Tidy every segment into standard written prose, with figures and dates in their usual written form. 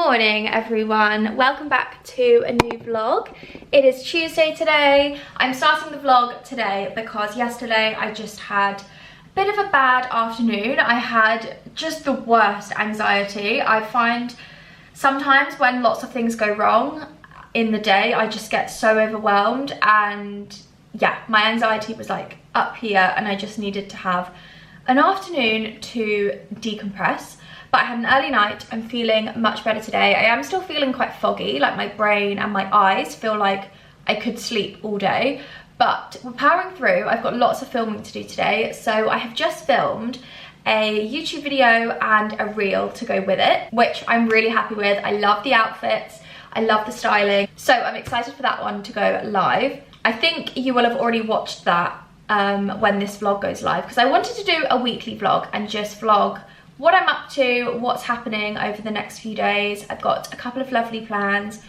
morning everyone, welcome back to a new vlog. It is Tuesday today. I'm starting the vlog today because yesterday I just had a bit of a bad afternoon. I had just the worst anxiety. I find sometimes when lots of things go wrong in the day, I just get so overwhelmed, and yeah, my anxiety was like up here and I just needed to have an afternoon to decompress. But I had an early night. I'm feeling much better today. I am still feeling quite foggy, like my brain and my eyes feel like I could sleep all day, but we're powering through. I've got lots of filming to do today. So I have just filmed a YouTube video and a reel to go with it, which I'm really happy with. I love the outfits, I love the styling. So I'm excited for that one to go live. I think you will have already watched that when this vlog goes live, because I wanted to do a weekly vlog and just vlog what I'm up to, what's happening over the next few days. I've got a couple of lovely plans,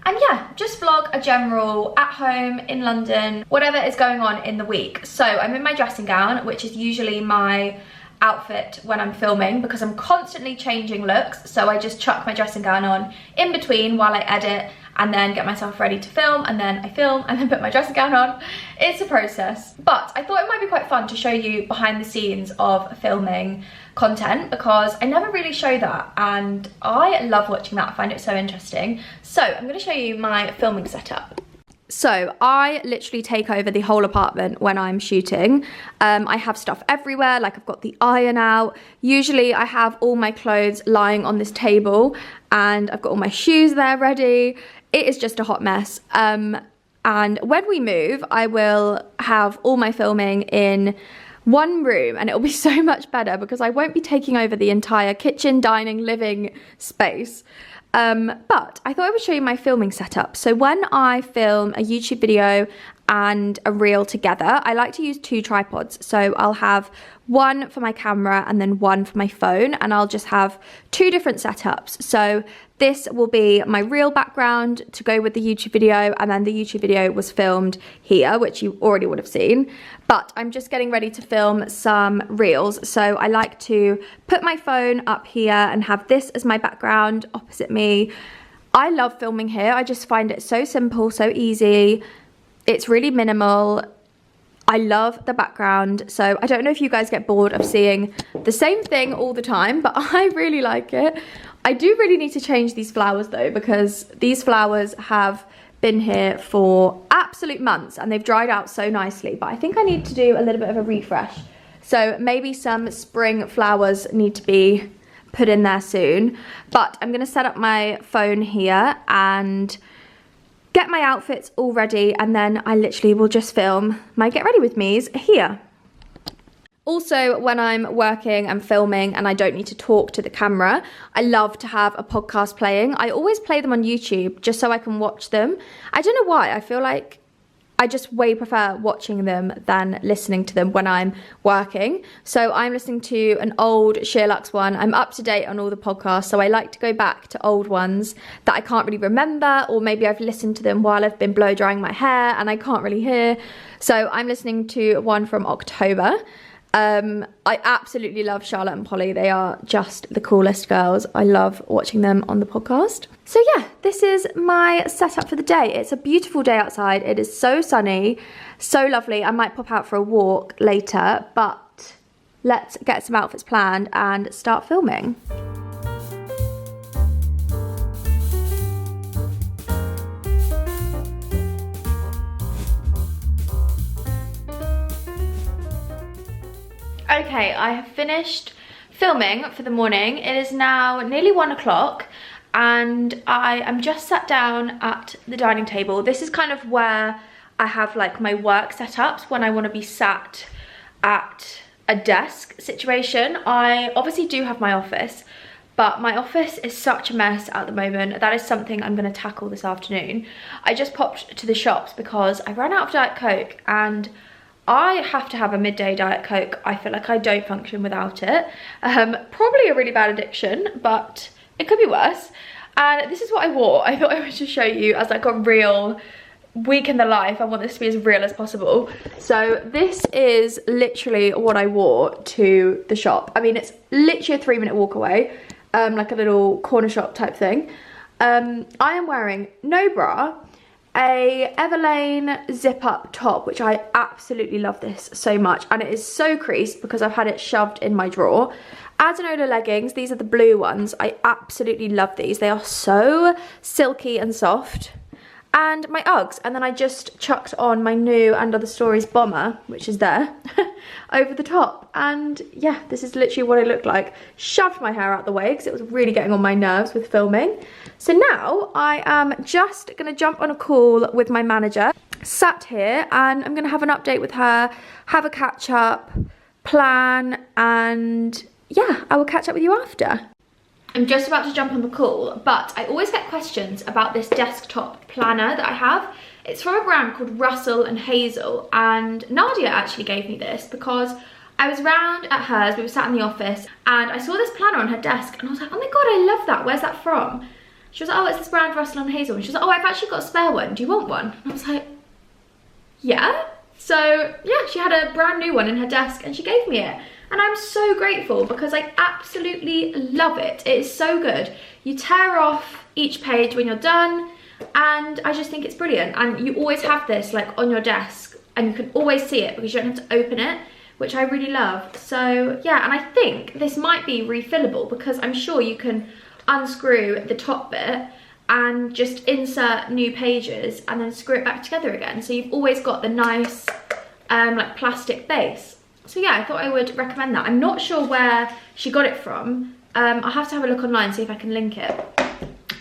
and yeah, just vlog a general at home in London, whatever is going on in the week. So I'm in my dressing gown, which is usually my outfit when I'm filming because I'm constantly changing looks. So I just chuck my dressing gown on in between while I edit and then get myself ready to film, and then I film and then put my dressing gown on. It's a process, but I thought it might be quite fun to show you behind the scenes of filming content because I never really show that and I love watching that. I find it so interesting. So I'm going to show you my filming setup. So I literally take over the whole apartment when I'm shooting. I have stuff everywhere, like I've got the iron out. Usually I have all my clothes lying on this table and I've got all my shoes there ready. It is just a hot mess. And when we move, I will have all my filming in one room and it'll be so much better because I won't be taking over the entire kitchen, dining, living space. But I thought I would show you my filming setup. So when I film a YouTube video and a reel together, I like to use two tripods. So I'll have one for my camera and then one for my phone, and I'll just have two different setups. So this will be my reel background to go with the YouTube video, and then the YouTube video was filmed here, which you already would have seen. But I'm just getting ready to film some reels. So I like to put my phone up here and have this as my background opposite me. I love filming here. I just find it so simple, so easy. It's really minimal. I love the background. So I don't know if you guys get bored of seeing the same thing all the time, but I really like it. I do really need to change these flowers though, because these flowers have been here for absolute months and they've dried out so nicely, but I think I need to do a little bit of a refresh. So maybe some spring flowers need to be put in there soon. But I'm gonna set up my phone here and get my outfits all ready, and then I literally will just film my get ready with me's here. Also, when I'm working and filming and I don't need to talk to the camera, I love to have a podcast playing. I always play them on YouTube just so I can watch them. I don't know why, I feel like I just way prefer watching them than listening to them when I'm working. So I'm listening to an old Sherlock's one. I'm up to date on all the podcasts, so I like to go back to old ones that I can't really remember, or maybe I've listened to them while I've been blow drying my hair and I can't really hear. So I'm listening to one from October. I absolutely love Charlotte and Polly. They are just the coolest girls. I love watching them on the podcast. So yeah, this is my setup for the day. It's a beautiful day outside. It is so sunny, so lovely. I might pop out for a walk later, but let's get some outfits planned and start filming. Okay, I have finished filming for the morning. It is now nearly 1 o'clock and I am just sat down at the dining table. This is kind of where I have like my work setups when I want to be sat at a desk situation. I obviously do have my office, but my office is such a mess at the moment. That is something I'm going to tackle this afternoon. I just popped to the shops because I ran out of Diet Coke and I have to have a midday Diet Coke. I feel like I don't function without it. Probably a really bad addiction, but it could be worse. And this is what I wore. I thought I would just show you as like a real week in the life. I want this to be as real as possible. So this is literally what I wore to the shop. I mean, it's literally a 3-minute walk away. like a little corner shop type thing. I am wearing no bra, a Everlane zip up top, which I absolutely love this so much, and it is so creased because I've had it shoved in my drawer. Adenola leggings, these are the blue ones. I absolutely love these. They are so silky and soft. And my Uggs, and then I just chucked on my new And Other Stories bomber, which is there, over the top. And yeah, this is literally what it looked like. Shoved my hair out the way because it was really getting on my nerves with filming. So now I am just gonna jump on a call with my manager, sat here, and I'm gonna have an update with her, have a catch up, plan, and yeah, I will catch up with you after. I'm just about to jump on the call, but I always get questions about this desktop planner that I have. It's from a brand called Russell and Hazel, and Nadia actually gave me this because I was round at hers, we were sat in the office, and I saw this planner on her desk, and I was like, oh my god, I love that, where's that from? She was like, oh, it's this brand Russell and Hazel, and she was like, oh, I've actually got a spare one, do you want one? And I was like, yeah. So yeah, she had a brand new one in her desk, and she gave me it. And I'm so grateful because I absolutely love it. It is so good. You tear off each page when you're done, and I just think it's brilliant. And you always have this like on your desk, and you can always see it because you don't have to open it, which I really love. So yeah, and I think this might be refillable because I'm sure you can unscrew the top bit and just insert new pages and then screw it back together again. So you've always got the nice like plastic base. So yeah, I thought I would recommend that. I'm not sure where she got it from. I'll have to have a look online, see if I can link it.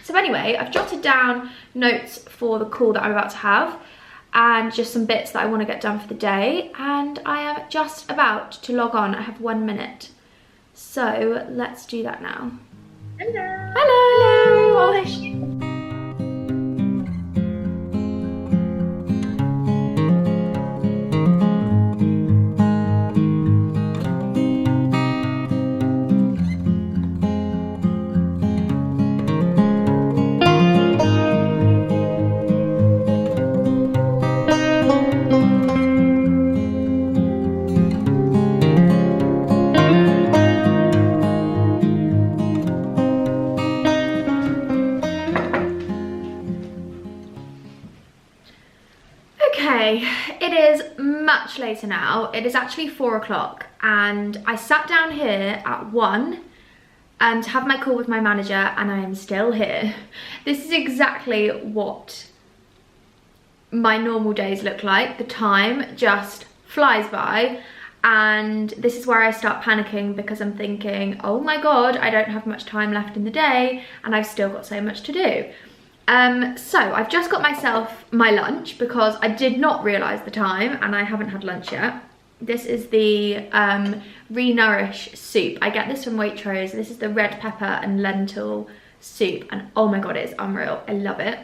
So anyway, I've jotted down notes for the call that I'm about to have and just some bits that I want to get done for the day. And I am just about to log on. I have 1 minute. So let's do that now. Hello. Hello. Hello. It is much later now. It is actually 4 o'clock, and I sat down here at 1 to have my call with my manager, and I am still here. This is exactly what my normal days look like. The time just flies by, and this is where I start panicking because I'm thinking, oh my god, I don't have much time left in the day and I've still got so much to do. So I've just got myself my lunch because I did not realise the time and I haven't had lunch yet. This is the Re-Nourish soup. I get this from Waitrose. This is the red pepper and lentil soup, and oh my god, it is unreal. I love it.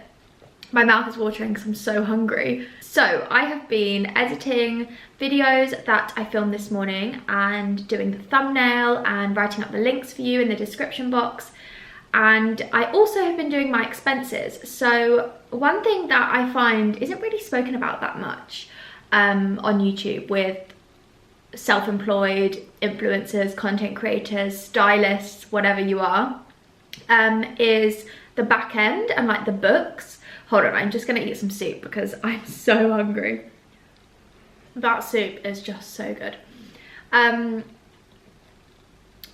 My mouth is watering because I'm so hungry. So I have been editing videos that I filmed this morning and doing the thumbnail and writing up the links for you in the description box. And I also have been doing my expenses. So one thing that I find isn't really spoken about that much on YouTube with self-employed influencers, content creators, stylists, whatever you are, is the back end and like the books. Hold on, I'm just gonna eat some soup because I'm so hungry. That soup is just so good.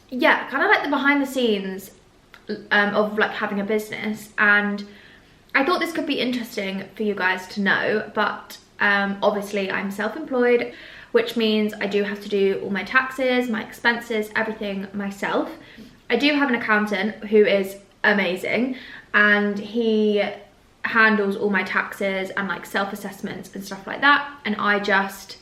Yeah, kind of like the behind the scenes of like having a business, and I thought this could be interesting for you guys to know. But obviously I'm self-employed, which means I do have to do all my taxes, my expenses, everything myself. I do have an accountant who is amazing, and he handles all my taxes and like self-assessments and stuff like that, and I just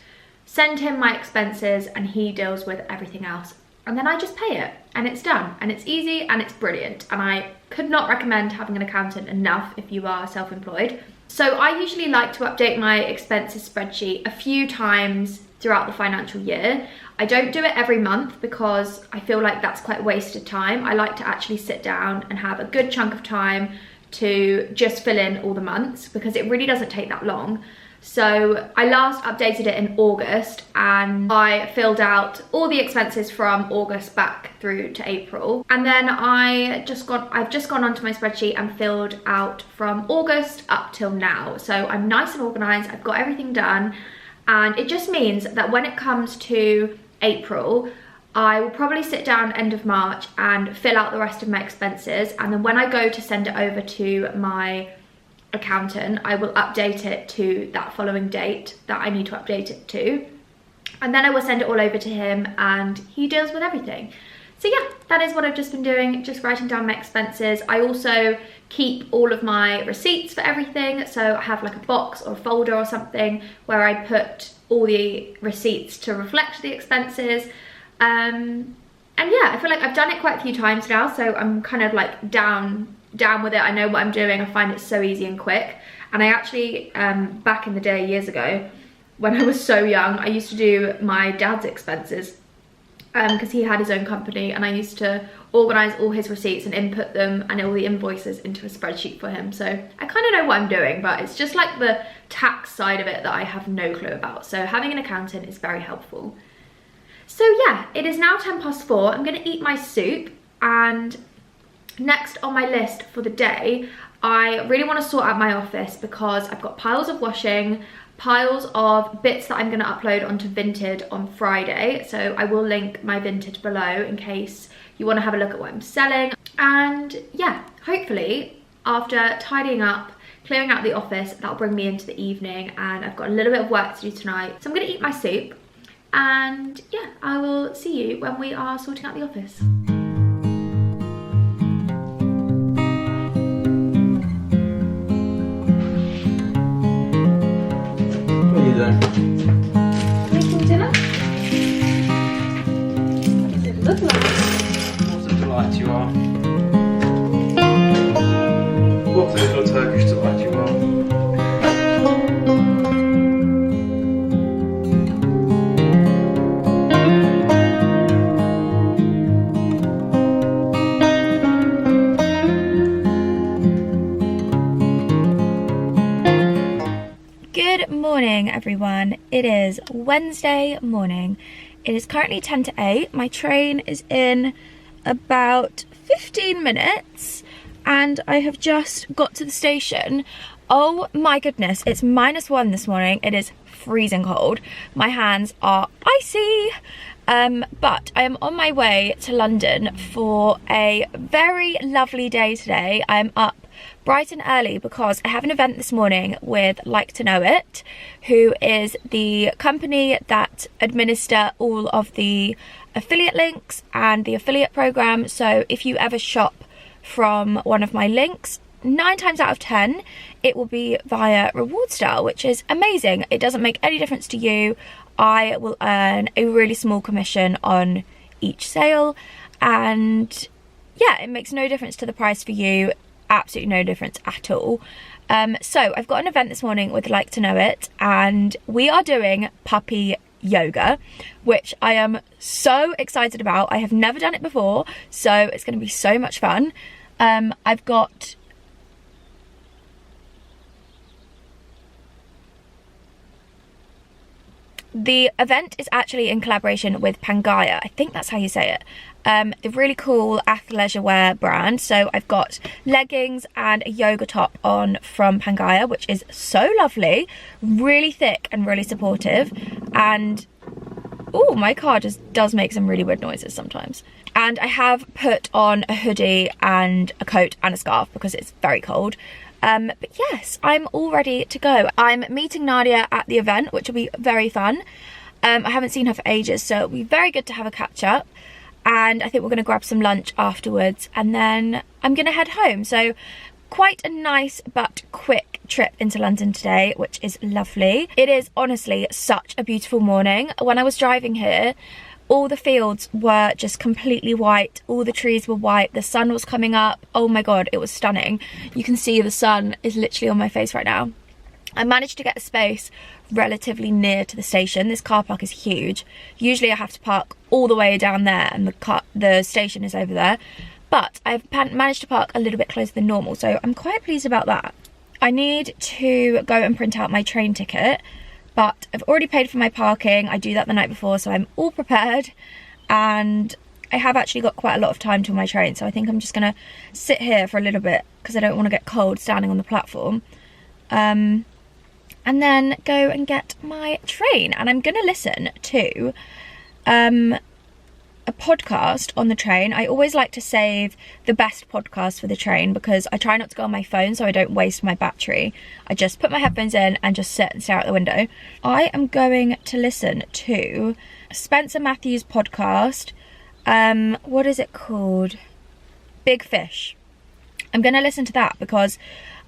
send him my expenses and he deals with everything else, and then I just pay it and it's done, and it's easy and it's brilliant. And I could not recommend having an accountant enough if you are self-employed. So I usually like to update my expenses spreadsheet a few times throughout the financial year. I don't do it every month because I feel like that's quite wasted time. I like to actually sit down and have a good chunk of time to just fill in all the months, because it really doesn't take that long. So I last updated it in August, and I filled out all the expenses from August back through to April. And then I've just gone onto my spreadsheet and filled out from August up till now. So I'm nice and organized, I've got everything done. And it just means that when it comes to April, I will probably sit down end of March and fill out the rest of my expenses. And then when I go to send it over to my accountant, I will update it to that following date that I need to update it to, and then I will send it all over to him and he deals with everything. So yeah, that is what I've just been doing, just writing down my expenses. I also keep all of my receipts for everything, so I have like a box or a folder or something where I put all the receipts to reflect the expenses. And yeah, I feel like I've done it quite a few times now, so I'm kind of like down with it. I know what I'm doing. I find it so easy and quick. And I actually, back in the day, years ago, when I was so young, I used to do my dad's expenses because he had his own company, and I used to organize all his receipts and input them and all the invoices into a spreadsheet for him. So I kind of know what I'm doing, but it's just like the tax side of it that I have no clue about. So having an accountant is very helpful. So yeah, it is now 4:10. I'm gonna eat my soup, and next on my list for the day, I really want to sort out my office because I've got piles of washing, piles of bits that I'm going to upload onto Vinted on Friday. So I will link my Vinted below in case you want to have a look at what I'm selling. And yeah, hopefully after tidying up, clearing out the office, that'll bring me into the evening, and I've got a little bit of work to do tonight. So I'm going to eat my soup, and yeah, I will see you when we are sorting out the office. Making dinner? What does it look like? What a delight you are. What a little Turkish delight you are. Good morning, everyone. It is Wednesday morning. It is currently 10 to 8. My train is in about 15 minutes and I have just got to the station. Oh my goodness, it's -1 this morning. It is freezing cold. My hands are icy. But I am on my way to London for a very lovely day today. I'm up bright and early because I have an event this morning with Like to Know It, who is the company that administer all of the affiliate links and the affiliate program. So if you ever shop from one of my links, 9 times out of 10 it will be via reward style, which is amazing. It doesn't make any difference to you. I will earn a really small commission on each sale, and yeah, it makes no difference to the price for you. Absolutely no difference at all. So I've got an event this morning with Like to Know It, and we are doing puppy yoga, which I am so excited about. I have never done it before, so it's going to be so much fun. I've got the event is actually in collaboration with Pangaea. I think that's how you say it. The really cool athleisure wear brand. So I've got leggings and a yoga top on from Pangaea, which is so lovely, really thick and really supportive. And oh, my car just does make some really weird noises sometimes. And I have put on a hoodie and a coat and a scarf because it's very cold. But yes, I'm all ready to go. I'm meeting Nadia at the event, which will be very fun. I haven't seen her for ages, so it'll be very good to have a catch up. And I think we're going to grab some lunch afterwards, and then I'm going to head home. So quite a nice but quick trip into London today, which is lovely. It is honestly such a beautiful morning. When I was driving here, all the fields were just completely white, all the trees were white, the sun was coming up. Oh my god, it was stunning. You can see the sun is literally on my face right now. I managed to get a space relatively near to the station. This car park is huge. Usually I have to park all the way down there, and the station is over there, but I've managed to park a little bit closer than normal, so I'm quite pleased about that. I need to go and print out my train ticket, but I've already paid for my parking. I do that the night before, so I'm all prepared, and I have actually got quite a lot of time till my train, so I think I'm just gonna sit here for a little bit because I don't want to get cold standing on the platform, and then go and get my train. And I'm gonna listen to a podcast on the train. I always like to save the best podcast for the train because I try not to go on my phone so I don't waste my battery. I just put my headphones in and just sit and stare out the window. I am going to listen to Spencer Matthews' podcast. What is it called? Big Fish. I'm going to listen to that because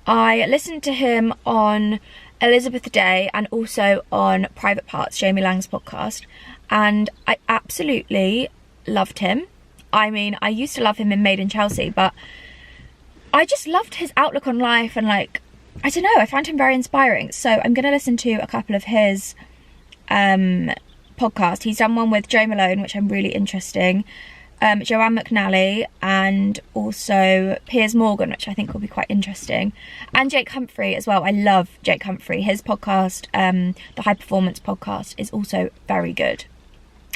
I listened to him on Elizabeth Day and also on Private Parts, Jamie Lang's podcast, and I absolutely loved him. I mean, I used to love him in Made in Chelsea, but I just loved his outlook on life, and like, I don't know, I found him very inspiring. So I'm going to listen to a couple of his podcast. He's done one with Jo Malone, which I'm really interesting, Joanne McNally, and also Piers Morgan, which I think will be quite interesting, and Jake Humphrey as well. I love Jake Humphrey. His podcast, the High Performance Podcast, is also very good.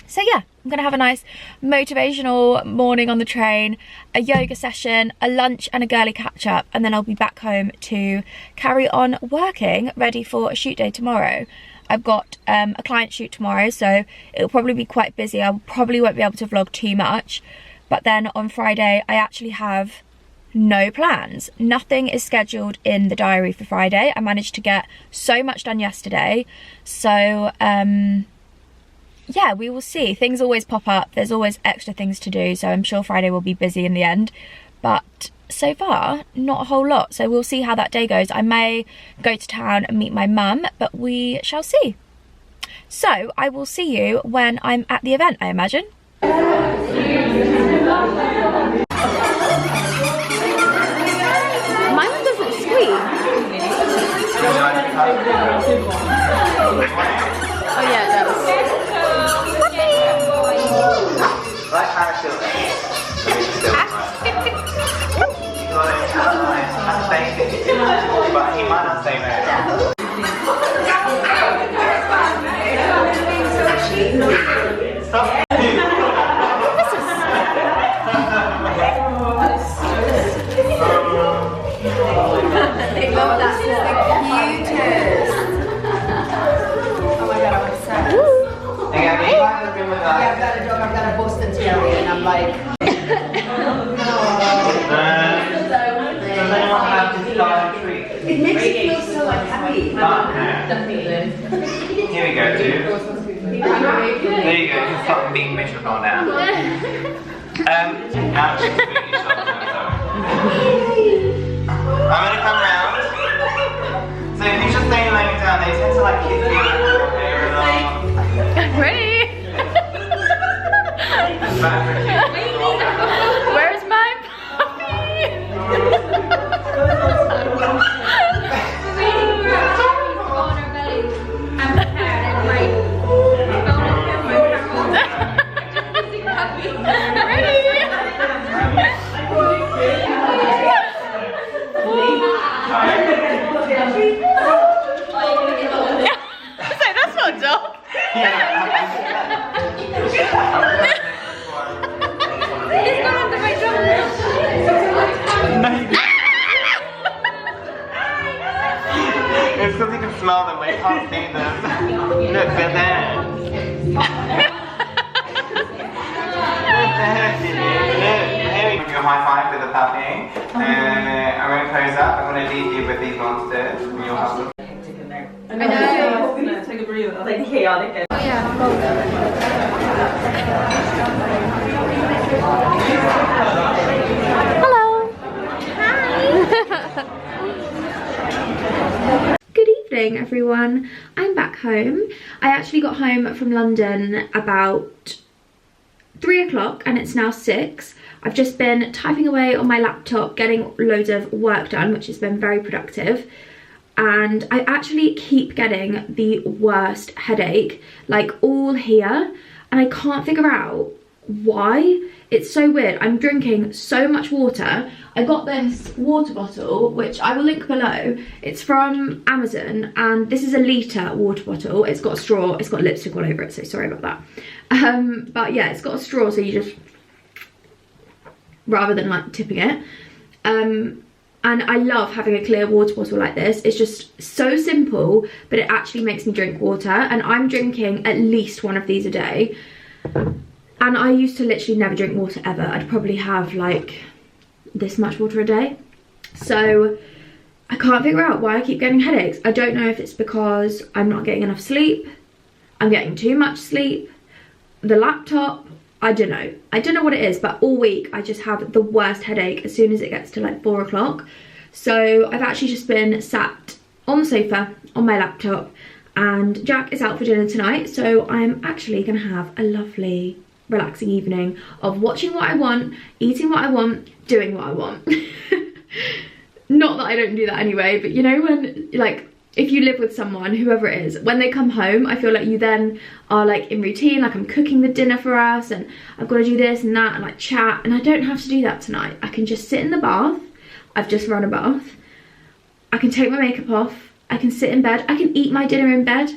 So yeah, I'm gonna have a nice motivational morning on the train, a yoga session, a lunch and a girly catch up, and then I'll be back home to carry on working, ready for a shoot day tomorrow. I've got a client shoot tomorrow, so it'll probably be quite busy. I probably won't be able to vlog too much, but then on Friday I actually have no plans. Nothing is scheduled in the diary for Friday. I managed to get so much done yesterday, so yeah, we will see. Things always pop up. There's always extra things to do, so I'm sure Friday will be busy in the end. But so far, not a whole lot. So we'll see how that day goes. I may go to town and meet my mum, but we shall see. So I will see you when I'm at the event, I imagine. Mine doesn't squeeze. Oh yeah, it does. Like parachute. But he might not say no. Stop. They love that. It's the cutest. Oh my god, I'm obsessed. Again, you might have been with Yeah, I've got a dog, I've got a Boston Terrier, and I'm like... Does anyone have to start a treat? It makes you feel so like happy. Here we go, dude. There you go, you can stop being miserable now. Now it's just food shop, I'm gonna come round. So if you just stay laying down, they tend to like kiss you in your hair and all. Ready? It's bad for kids. Where's my puppy? That's not a dog. It's because you can smell them, but you can't see them. Look, they're there. Here we do a high five with the puppy. I'm going to close up. I'm going to leave you with these monsters. And you'll have them. I know. Take a breather. It's like chaotic. Hello. Hi. Good evening, everyone. I'm back home. I actually got home from London about 3 o'clock and it's now 6. I've just been typing away on my laptop, getting loads of work done, which has been very productive. And I actually keep getting the worst headache, like all here, and I can't figure out why. It's so weird. I'm drinking so much water. I got this water bottle, which I will link below. It's from Amazon, and this is a litre water bottle. It's got a straw. It's got lipstick all over it, so sorry about that. But yeah, it's got a straw, so you just, rather than like tipping it. And I love having a clear water bottle like this. It's just so simple, but it actually makes me drink water. And I'm drinking at least one of these a day. And I used to literally never drink water ever. I'd probably have like this much water a day. So I can't figure out why I keep getting headaches. I don't know if it's because I'm not getting enough sleep, I'm getting too much sleep, the laptop, I don't know. I don't know what it is, but all week I just have the worst headache as soon as it gets to like 4 o'clock. So I've actually just been sat on the sofa on my laptop, and Jack is out for dinner tonight. So I'm actually gonna have a lovely, relaxing evening of watching what I want, eating what I want, doing what I want. Not that I don't do that anyway, but you know, when like, if you live with someone, whoever it is, when they come home, I feel like you then are like in routine, like I'm cooking the dinner for us and I've got to do this and that and like chat, and I don't have to do that tonight. I can just sit in the bath. I've just run a bath. I can take my makeup off. I can sit in bed. I can eat my dinner in bed.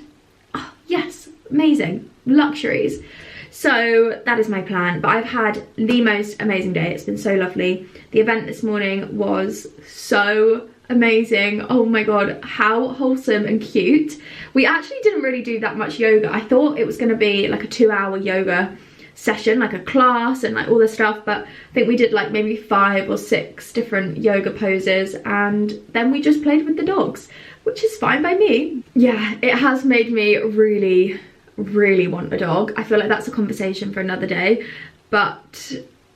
Oh, yes, amazing. Luxuries. So that is my plan, but I've had the most amazing day. It's been so lovely. The event this morning was so amazing. Oh my god, how wholesome and cute. We actually didn't really do that much yoga. I thought it was going to be like a 2-hour yoga session, like a class and like all this stuff, but I think we did like maybe 5 or 6 different yoga poses, and then we just played with the dogs, which is fine by me. Yeah, it has made me really want a dog. I feel like that's a conversation for another day, but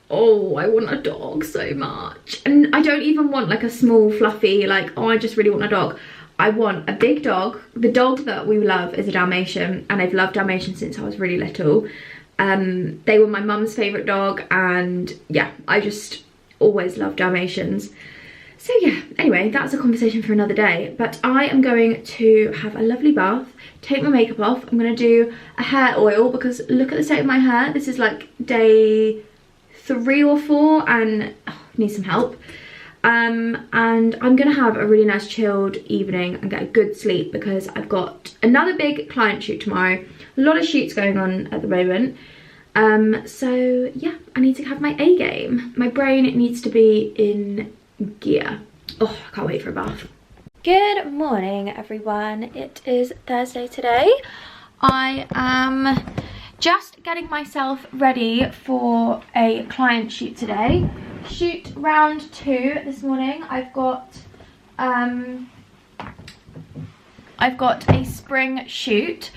oh, I want a dog so much. And I don't even want like a small fluffy, like, oh, I just really want a dog. I want a big dog. The dog that we love is a Dalmatian, and I've loved Dalmatians since I was really little. They were my mum's favourite dog, and yeah, I just always loved Dalmatians. So yeah, anyway, that's a conversation for another day. But I am going to have a lovely bath, take my makeup off. I'm going to do a hair oil because look at the state of my hair. This is like day 3 or 4 and need some help. And I'm gonna have a really nice chilled evening and get a good sleep because I've got another big client shoot tomorrow. A lot of shoots going on at the moment. So yeah, I need to have my A game. My brain needs to be in gear. Oh, I can't wait for a bath. Good morning, everyone. It is Thursday today. I am just getting myself ready for a client shoot today. Shoot round 2 this morning. I've got a spring shoot,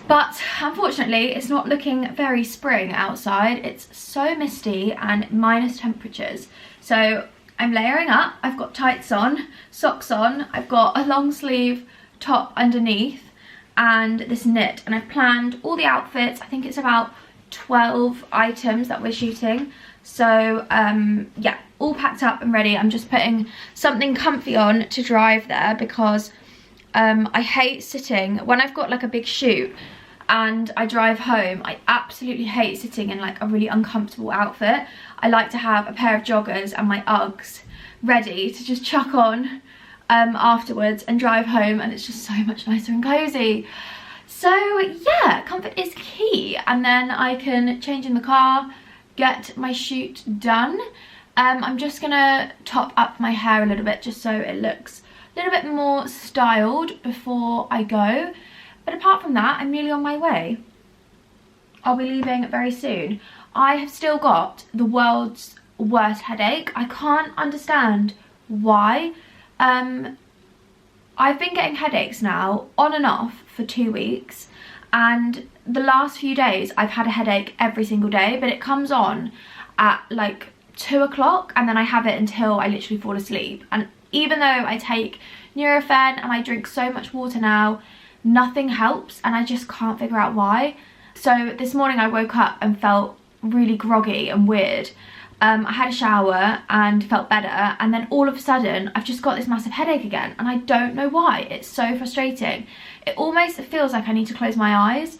but unfortunately it's not looking very spring outside. It's so misty and minus temperatures. So I'm layering up. I've got tights on, socks on, I've got a long sleeve top underneath and this knit, and I've planned all the outfits. I think it's about 12 items that we're shooting. So yeah, all packed up and ready. I'm just putting something comfy on to drive there because I hate sitting when I've got like a big shoot and I drive home. I absolutely hate sitting in like a really uncomfortable outfit. I like to have a pair of joggers and my Uggs ready to just chuck on afterwards and drive home, and it's just so much nicer and cozy. So yeah, comfort is key, and then I can change in the car, get my shoot done. I'm just gonna top up my hair a little bit just so it looks a little bit more styled before I go, but apart from that, I'm nearly on my way. I'll be leaving very soon. I have still got the world's worst headache. I can't understand why. I've been getting headaches now on and off for 2 weeks, and the last few days I've had a headache every single day, but it comes on at like 2 o'clock and then I have it until I literally fall asleep. And even though I take Nurofen and I drink so much water now, nothing helps, and I just can't figure out why. So this morning I woke up and felt really groggy and weird. I had a shower and felt better, and then all of a sudden I've just got this massive headache again, and I don't know why. It's so frustrating. It almost feels like I need to close my eyes.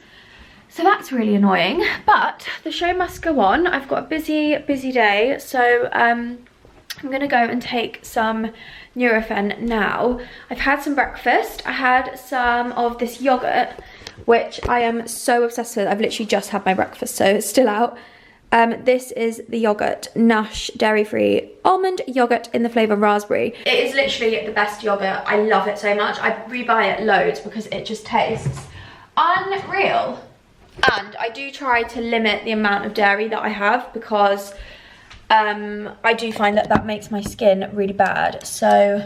So that's really annoying, but the show must go on. I've got a busy day, so I'm gonna go and take some Nurofen now. I've had some breakfast. I had some of this yogurt, which I am so obsessed with. I've literally just had my breakfast, so it's still out. This is the yogurt, Nush dairy-free almond yogurt in the flavour raspberry. It is literally the best yogurt. I love it so much. I rebuy it loads because it just tastes unreal. And I do try to limit the amount of dairy that I have because I do find that that makes my skin really bad. So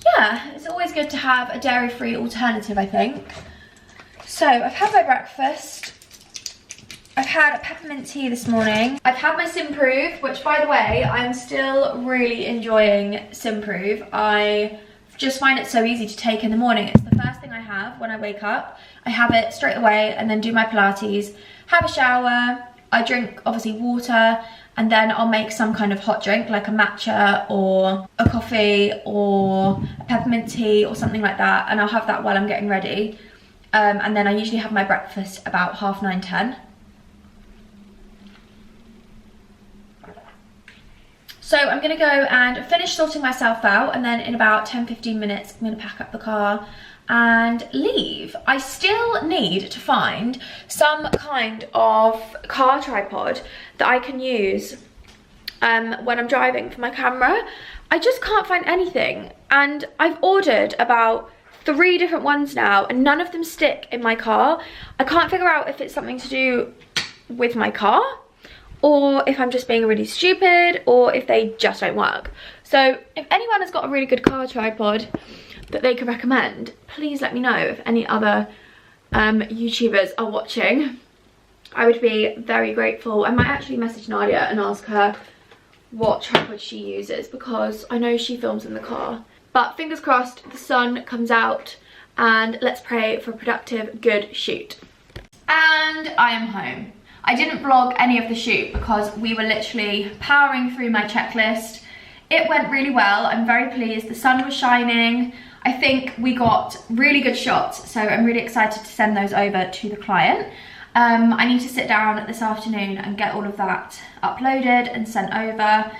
yeah, it's always good to have a dairy-free alternative, I think. So I've had my breakfast. I've had a peppermint tea this morning. I've had my Simprove, which by the way, I'm still really enjoying Simprove. I just find it so easy to take in the morning. It's the first thing I have when I wake up. I have it straight away and then do my Pilates, have a shower. I drink obviously water, and then I'll make some kind of hot drink like a matcha or a coffee or a peppermint tea or something like that, and I'll have that while I'm getting ready. And then I usually have my breakfast about 9:30, 10. So I'm gonna go and finish sorting myself out, and then in about 10-15 minutes, I'm gonna pack up the car and leave. I still need to find some kind of car tripod that I can use when I'm driving for my camera. I just can't find anything, and I've ordered about 3 different ones now, and none of them stick in my car. I can't figure out if it's something to do with my car, or if I'm just being really stupid, or if they just don't work. So if anyone has got a really good car tripod that they could recommend, please let me know. If any other YouTubers are watching, I would be very grateful. I might actually message Nadia and ask her what tripod she uses, because I know she films in the car. But fingers crossed the sun comes out, and let's pray for a productive, good shoot. And I am home. I didn't vlog any of the shoot because we were literally powering through my checklist. It went really well. I'm very pleased. The sun was shining. I think we got really good shots, so I'm really excited to send those over to the client. I need to sit down this afternoon and get all of that uploaded and sent over.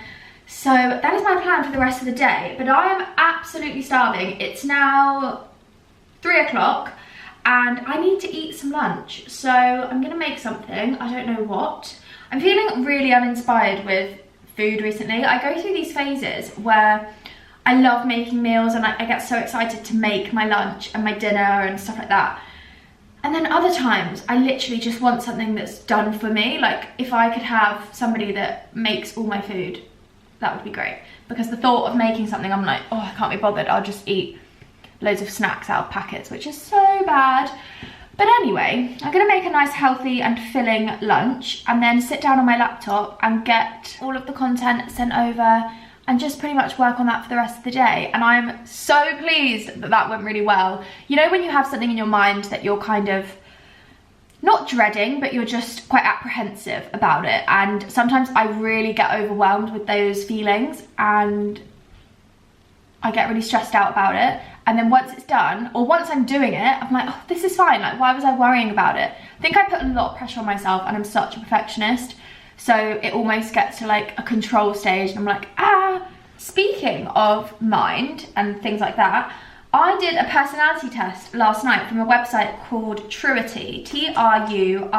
So that is my plan for the rest of the day, but I am absolutely starving. It's now 3 o'clock. And I need to eat some lunch, so I'm gonna make something. I don't know what. I'm feeling really uninspired with food recently. I go through these phases where I love making meals and I get so excited to make my lunch and my dinner and stuff like that. And then other times I literally just want something that's done for me. Like if I could have somebody that makes all my food, that would be great. Because the thought of making something, I'm like, oh, I can't be bothered. I'll just eat loads of snacks out of packets, which is so bad. But anyway, I'm gonna make a nice healthy and filling lunch and then sit down on my laptop and get all of the content sent over and just pretty much work on that for the rest of the day. And I'm so pleased that that went really well. You know when you have something in your mind that you're kind of not dreading, but you're just quite apprehensive about it, and sometimes I really get overwhelmed with those feelings and I get really stressed out about it. And then once it's done, or once I'm doing it, I'm like, oh, this is fine. Like, why was I worrying about it? I think I put a lot of pressure on myself, and I'm such a perfectionist. So it almost gets to like a control stage, and I'm like, ah. Speaking of mind and things like that, I did a personality test last night from a website called Truity, TRUITY.com.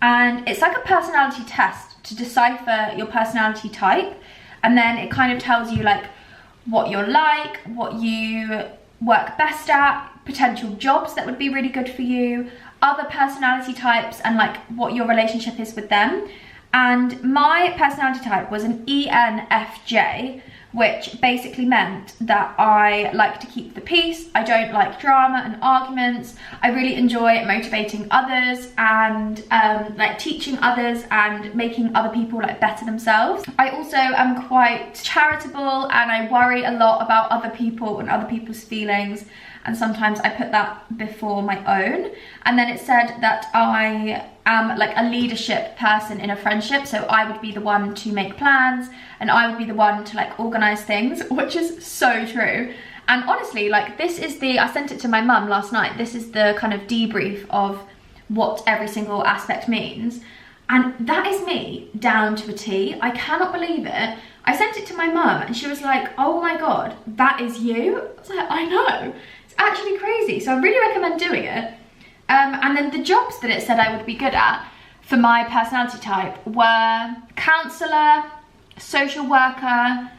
And it's like a personality test to decipher your personality type. And then it kind of tells you like what you're like, what you work best at, potential jobs that would be really good for you, other personality types, and like what your relationship is with them. And my personality type was an ENFJ, which basically meant that I like to keep the peace. I don't like drama and arguments. I really enjoy motivating others and like teaching others and making other people like better themselves. I also am quite charitable, and I worry a lot about other people and other people's feelings, and sometimes I put that before my own. And then it said that I am like a leadership person in a friendship, so I would be the one to make plans and I would be the one to like organize things, which is so true. And honestly, like, this is I sent it to my mum last night. This is the kind of debrief of what every single aspect means. And that is me down to a T. I cannot believe it. I sent it to my mum and she was like, oh my God, that is you? I was like, I know. It's actually crazy. So I really recommend doing it. And then the jobs that it said I would be good at for my personality type were counsellor, social worker,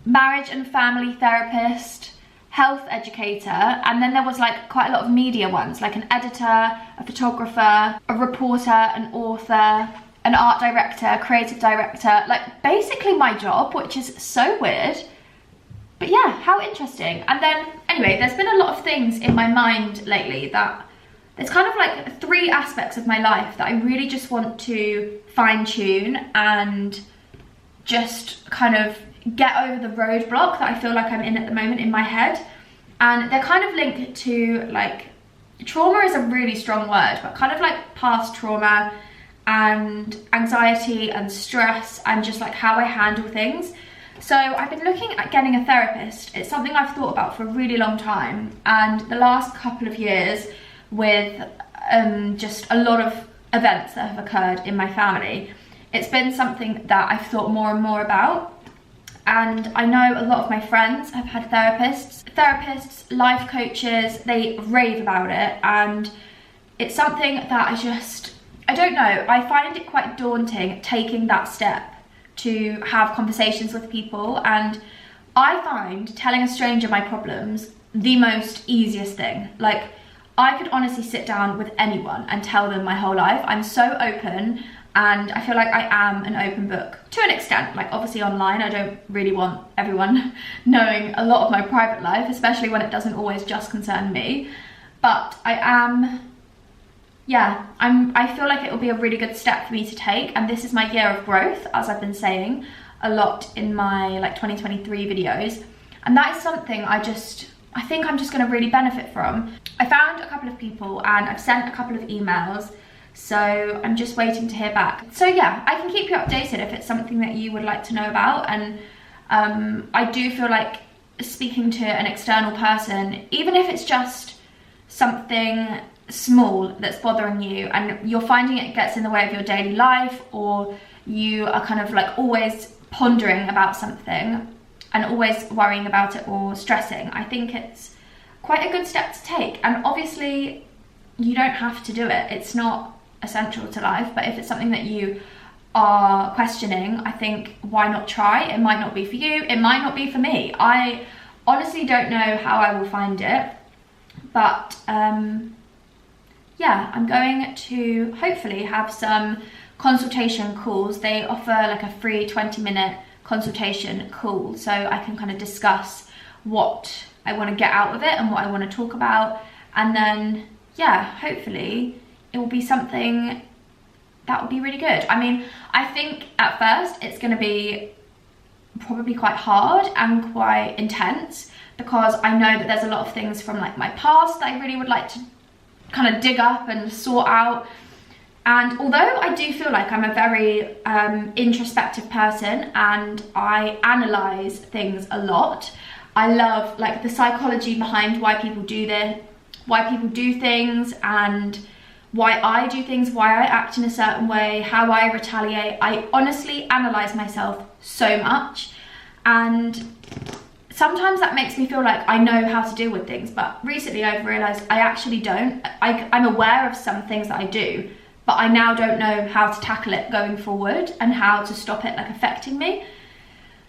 marriage and family therapist, health educator, and then there was like quite a lot of media ones, like an editor, a photographer, a reporter, an author, an art director, creative director, like basically my job, which is so weird. But yeah, how interesting. And then anyway, there's been a lot of things in my mind lately that there's kind of like 3 aspects of my life that I really just want to fine tune and just kind of get over the roadblock that I feel like I'm in at the moment in my head. And they're kind of linked to, like, trauma is a really strong word, but kind of like past trauma and anxiety and stress and just like how I handle things. So I've been looking at getting a therapist. It's something I've thought about for a really long time, and the last couple of years with just a lot of events that have occurred in my family, it's been something that I've thought more and more about. And I know a lot of my friends have had therapists, life coaches, they rave about it, and it's something that I don't know, I find it quite daunting taking that step to have conversations with people. And I find telling a stranger my problems the most easiest thing. Like, I could honestly sit down with anyone and tell them my whole life. I'm so open, and I feel like I am an open book to an extent. Like, obviously online, I don't really want everyone knowing a lot of my private life, especially when it doesn't always just concern me. But I am, yeah, I feel like it will be a really good step for me to take. And this is my year of growth, as I've been saying a lot in my like 2023 videos. And that is something I think I'm just gonna really benefit from. I found a couple of people and I've sent a couple of emails, so I'm just waiting to hear back. So yeah, I can keep you updated if it's something that you would like to know about. And I do feel like speaking to an external person, even if it's just something small that's bothering you and you're finding it gets in the way of your daily life, or you are kind of like always pondering about something and always worrying about it or stressing, I think it's quite a good step to take. And obviously you don't have to do it, it's not essential to life, but if it's something that you are questioning, I think why not try? It might not be for you, it might not be for me. I honestly don't know how I will find it, but yeah, I'm going to hopefully have some consultation calls. They offer like a free 20-minute consultation call, so I can kind of discuss what I want to get out of it and what I want to talk about. And then yeah, hopefully it will be something that will be really good. I mean, I think at first it's going to be probably quite hard and quite intense, because I know that there's a lot of things from like my past that I really would like to kind of dig up and sort out. And although I do feel like I'm a very introspective person and I analyze things a lot, I love like the psychology behind why people do things, and why I do things, why I act in a certain way, how I retaliate. I honestly analyze myself so much, and sometimes that makes me feel like I know how to deal with things, but recently I've realized I actually don't. I'm aware of some things that I do, but I now don't know how to tackle it going forward and how to stop it like affecting me.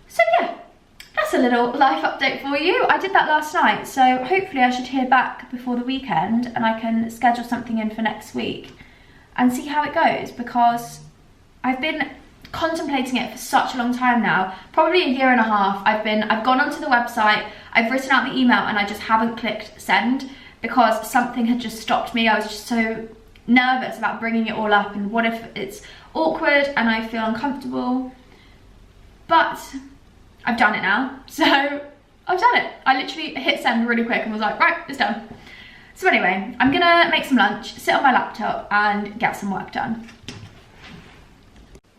So yeah, that's a little life update for you. I did that last night, so hopefully I should hear back before the weekend and I can schedule something in for next week and see how it goes, because I've been contemplating it for such a long time now, probably a year and a half. I've gone onto the website, I've written out the email, and I just haven't clicked send because something had just stopped me. I was just so nervous about bringing it all up, and what if it's awkward and I feel uncomfortable. But I've done it now, so I've done it. I literally hit send really quick and was like, right, it's done. So anyway, I'm gonna make some lunch, sit on my laptop and get some work done.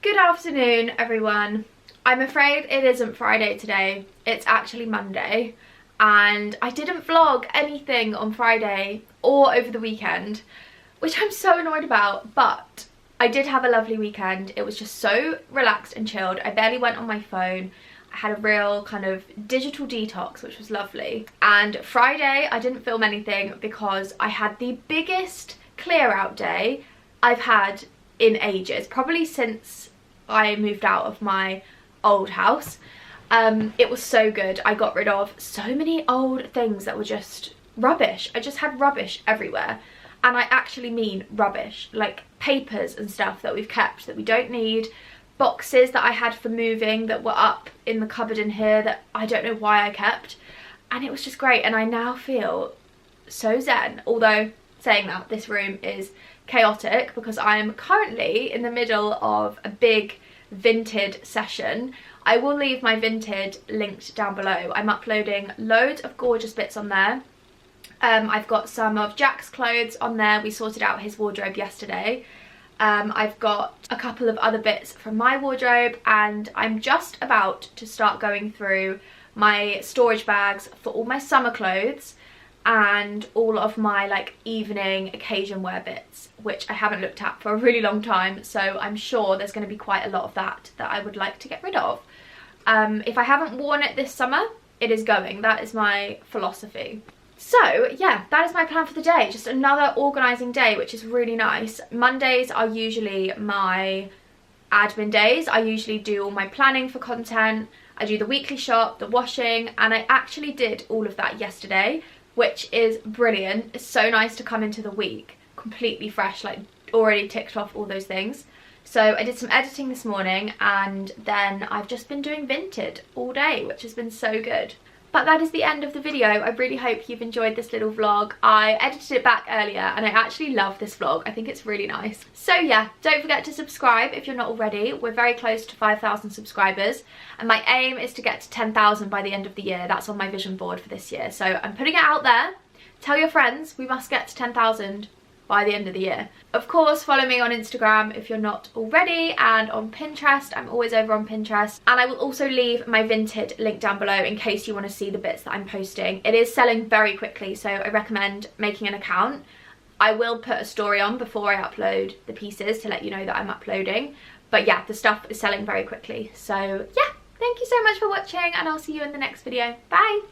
Good afternoon, everyone. I'm afraid it isn't Friday today, it's actually Monday, and I didn't vlog anything on Friday or over the weekend, which I'm so annoyed about, but I did have a lovely weekend. It was just so relaxed and chilled. I barely went on my phone. I had a real kind of digital detox, which was lovely. And Friday I didn't film anything because I had the biggest clear out day I've had in ages, probably since I moved out of my old house. It was so good. I got rid of so many old things that were just rubbish. I just had rubbish everywhere, and I actually mean rubbish, like papers and stuff that we've kept that we don't need, boxes that I had for moving that were up in the cupboard in here that I don't know why I kept, and it was just great. And I now feel so zen, although saying that, this room is chaotic because I am currently in the middle of a big Vinted session. I will leave my Vinted linked down below. I'm uploading loads of gorgeous bits on there. I've got some of Jack's clothes on there. We sorted out his wardrobe yesterday. I've got a couple of other bits from my wardrobe, and I'm just about to start going through my storage bags for all my summer clothes and all of my like evening occasion wear bits, which I haven't looked at for a really long time, so I'm sure there's going to be quite a lot of that I would like to get rid of. If I haven't worn it this summer, it is going. That is my philosophy. So yeah, that is my plan for the day. Just another organising day, which is really nice. Mondays are usually my admin days. I usually do all my planning for content. I do the weekly shop, the washing, and I actually did all of that yesterday, which is brilliant. It's so nice to come into the week completely fresh, like already ticked off all those things. So I did some editing this morning, and then I've just been doing Vinted all day, which has been so good. But that is the end of the video. I really hope you've enjoyed this little vlog. I edited it back earlier and I actually love this vlog. I think it's really nice. So yeah, don't forget to subscribe if you're not already. We're very close to 5,000 subscribers, and my aim is to get to 10,000 by the end of the year. That's on my vision board for this year. So I'm putting it out there. Tell your friends we must get to 10,000 by the end of the year. Of course, follow me on Instagram if you're not already, and on Pinterest. I'm always over on Pinterest, and I will also leave my Vinted link down below in case you want to see the bits that I'm posting. It is selling very quickly, so I recommend making an account. I will put a story on before I upload the pieces to let you know that I'm uploading, but yeah, the stuff is selling very quickly. So yeah, thank you so much for watching, and I'll see you in the next video. Bye.